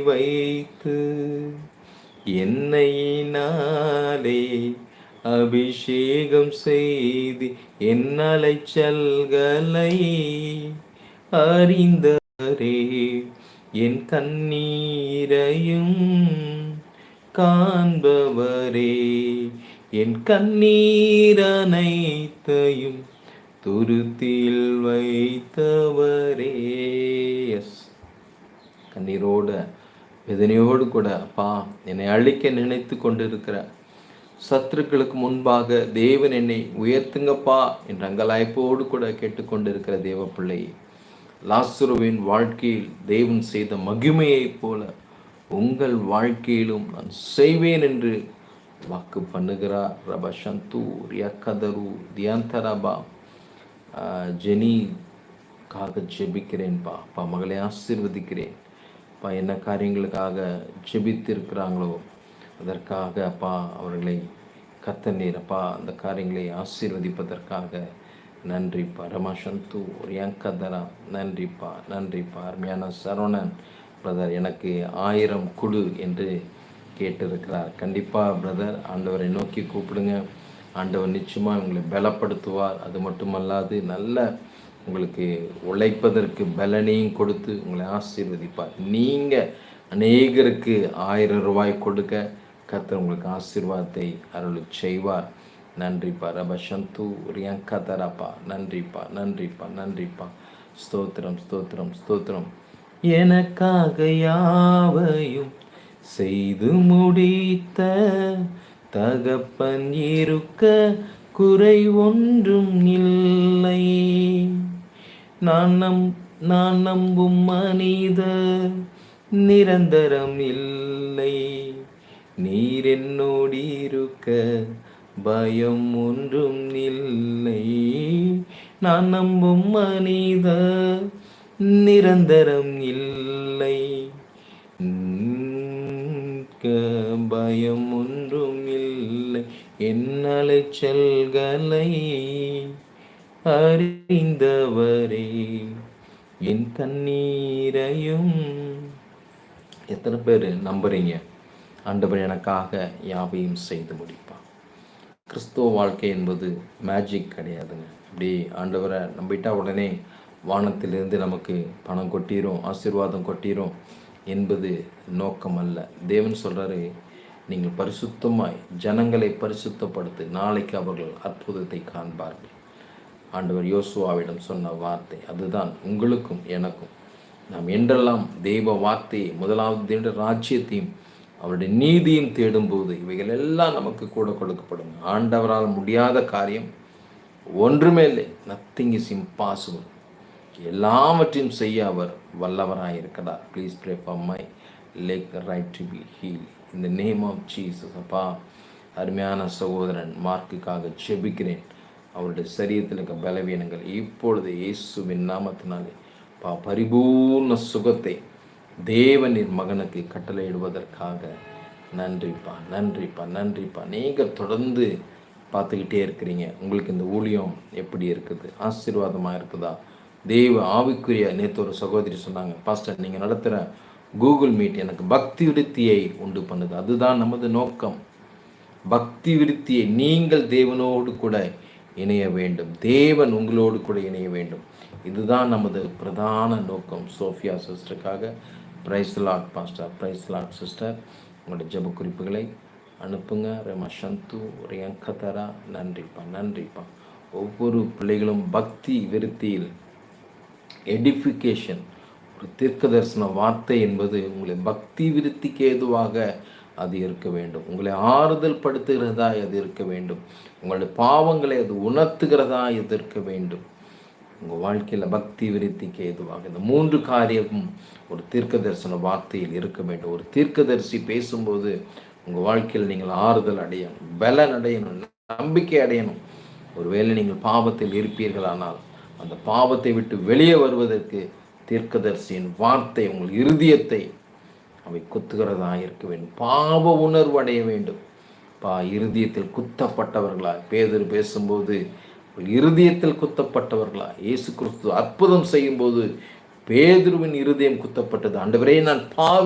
வைத்து எண்ணெயினாலே அபிஷேகம் செய்து என் அலைச்சல்களை அறிந்தவரே, என் கண்ணீரையும் காண்பவரே, என் கண்ணீர் அனைத்தையும் துருத்தில் வைத்தவரே. எஸ், கண்ணீரோடு வேதனையோடு கூட அப்பா என்னை அழிக்க நினைத்து கொண்டிருக்கிற சத்துருக்களுக்கு முன்பாக தேவன் என்னை உயர்த்துங்கப்பா என்ற அங்கலாய்ப்போடு கூட கேட்டுக்கொண்டிருக்கிற தேவ பிள்ளை, லாசருவின் வாழ்க்கையில் தேவன் செய்த மகிமையைப் போல உங்கள் வாழ்க்கையிலும் நான் செய்வேன் என்று வாக்கு பண்ணுகிறார். ரபா சந்து ரியாக்கதரு தியாந்தரபா ஜெனிக்காக ஜெபிக்கிறேன்ப்பா. அப்பா மகளை ஆசீர்வதிக்கிறேன். அப்பா என்ன காரியங்களுக்காக ஜெபித்திருக்கிறாங்களோ அதற்காக அப்பா அவர்களை கர்த்தர் அப்பா அந்த காரியங்களை ஆசீர்வதிப்பதற்காக நன்றிப்பா. ரமாசந்து ரியாங்கதரா நன்றிப்பா, நன்றிப்பா. அருமையான சரவணன் பிரதர் எனக்கு 1000 குழு என்று கேட்டிருக்கிறார். கண்டிப்பாக பிரதர் ஆண்டவரை நோக்கி கூப்பிடுங்க. ஆண்டவர் நிச்சயமாக உங்களை பலப்படுத்துவார். அது மட்டுமல்லாது நல்ல உங்களுக்கு உழைப்பதற்கு பலனையும் கொடுத்து உங்களை ஆசீர்வதிப்பார். நீங்கள் அநேகருக்கு 1000 ரூபாய் கொடுக்க கர்த்தர் உங்களுக்கு ஆசீர்வாதத்தை அருள் செய்வார். நன்றிப்பா. ரபசந்து ரியாங்கதரப்பா நன்றிப்பா, நன்றிப்பா, நன்றிப்பா. ஸ்தோத்திரம், ஸ்தோத்திரம், ஸ்தோத்திரம். எனக்காக யாவையும் செய்து முடித்த தகப்பன் இருக்க குறை ஒன்றும் இல்லை. நான் நம்பும் மனிதர் நிரந்தரம் இல்லை. நீர் என்னோடு இருக்க பயம் ஒன்றும் இல்லை. நான் நம்பும் மனிதர் நிரந்தரம் இல்லை. பயம் ஒன்றும் இல்லை. என் அலைச்சல்களை அறிந்தவரே, என் கண்ணீரையும். எத்தனை பேர் நம்புறீங்க ஆண்டவர் எனக்காக யாவையும் செய்து முடிப்பான்? கிறிஸ்துவ வாழ்க்கை என்பது மேஜிக் கிடையாதுங்க. அப்படி ஆண்டவரை நம்பிட்டா உடனே வானத்திலிருந்து நமக்கு பணம் கொட்டிரும், ஆசீர்வாதம் கொட்டிரும் என்பது நோக்கம் அல்ல. தேவன் சொல்கிறாரு, நீங்கள் பரிசுத்தமாய் ஜனங்களை பரிசுத்தப்படுத்து, நாளைக்கு அவர்கள் அற்புதத்தை காண்பார்கள். ஆண்டவர் யோசுவாவிடம் சொன்ன வார்த்தை அதுதான் உங்களுக்கும் எனக்கும். நாம் என்றெல்லாம் தெய்வ வார்த்தையை, முதலாவது ராஜ்யத்தையும் அவருடைய நீதியும் தேடும்போது இவைகள் எல்லாம் நமக்கு கூட கொடுக்கப்படும். ஆண்டவரால் முடியாத காரியம் ஒன்றுமே இல்லை. Nothing is impossible. எல்லாவற்றையும் செய்ய அவர் வல்லவராயிருக்கிறார். Please pray for my leg right to be heal in the name of Jesus. அப்பா அருமையான சகோதரன் மார்க்குக்காக ஜெபிக்கிறேன். அவருடைய சரீரத்தில் இருக்க பலவீனங்கள் இப்பொழுது இயேசுவின் நாமத்தினாலே பரிபூர்ண சுகத்தை தேவனின் மகனுக்கு கட்டளையிடுவதற்காக நன்றிப்பா, நன்றிப்பா, நன்றிப்பா. நீங்கள் தொடர்ந்து பார்த்துக்கிட்டே இருக்கிறீங்க. உங்களுக்கு இந்த ஊழியம் எப்படி இருக்குது? ஆசீர்வாதமாக இருக்குதா? தேவ ஆவிக்குரிய நேற்று ஒரு சகோதரி சொன்னாங்க, பாஸ்டர் நீங்கள் நடத்துகிற கூகுள் மீட் எனக்கு பக்தி விருத்தியை உண்டு பண்ணுது. அதுதான் நமது நோக்கம். பக்தி விருத்தியை நீங்கள் தேவனோடு கூட இணைய வேண்டும், தேவன் உங்களோடு கூட இணைய வேண்டும். இதுதான் நமது பிரதான நோக்கம். சோஃபியா சிஸ்டருக்காக praise Lord pastor, praise Lord sister. உங்களுடைய ஜெப குறிப்புகளை அனுப்புங்க. ரமா சந்து ரியாங்கதரா நன்றிப்பா, நன்றிப்பா. ஒவ்வொரு பிள்ளைகளும் பக்தி விருத்தியில் எடிஃபிகேஷன், ஒரு தீர்க்க தரிசன வார்த்தை என்பது உங்களை பக்தி விருத்திக்கு ஏதுவாக அது இருக்க வேண்டும். உங்களை ஆறுதல் படுத்துகிறதா அது இருக்க வேண்டும். உங்களுடைய பாவங்களை அது உணர்த்துகிறதா இது இருக்க வேண்டும். உங்கள் வாழ்க்கையில் பக்தி விருத்திக்கு ஏதுவாக இந்த 3 காரியமும் ஒரு தீர்க்க தரிசன வார்த்தையில் இருக்க வேண்டும். ஒரு தீர்க்கதரிசி பேசும்போது உங்கள் வாழ்க்கையில் நீங்கள் ஆறுதல் அடையணும், பலன் அடையணும், நம்பிக்கை அடையணும். ஒருவேளை நீங்கள் பாவத்தில் இருப்பீர்களானால் அந்த பாவத்தை விட்டு வெளியே வருவதற்கு தீர்க்கதரிசியின் வார்த்தை உங்கள் இருதயத்தை அவை குத்துகிறதா இருக்க வேண்டும். பாவ உணர்வு அடைய வேண்டும். இருதயத்தில் குத்தப்பட்டவர்களா? பேதுரு பேசும்போது இருதயத்தில் குத்தப்பட்டவர்களா? இயேசு கிறிஸ்து அற்புதம் செய்யும் போது பேதுருவின் இருதயம் குத்தப்பட்டது. ஆண்டவரே நான் பாவி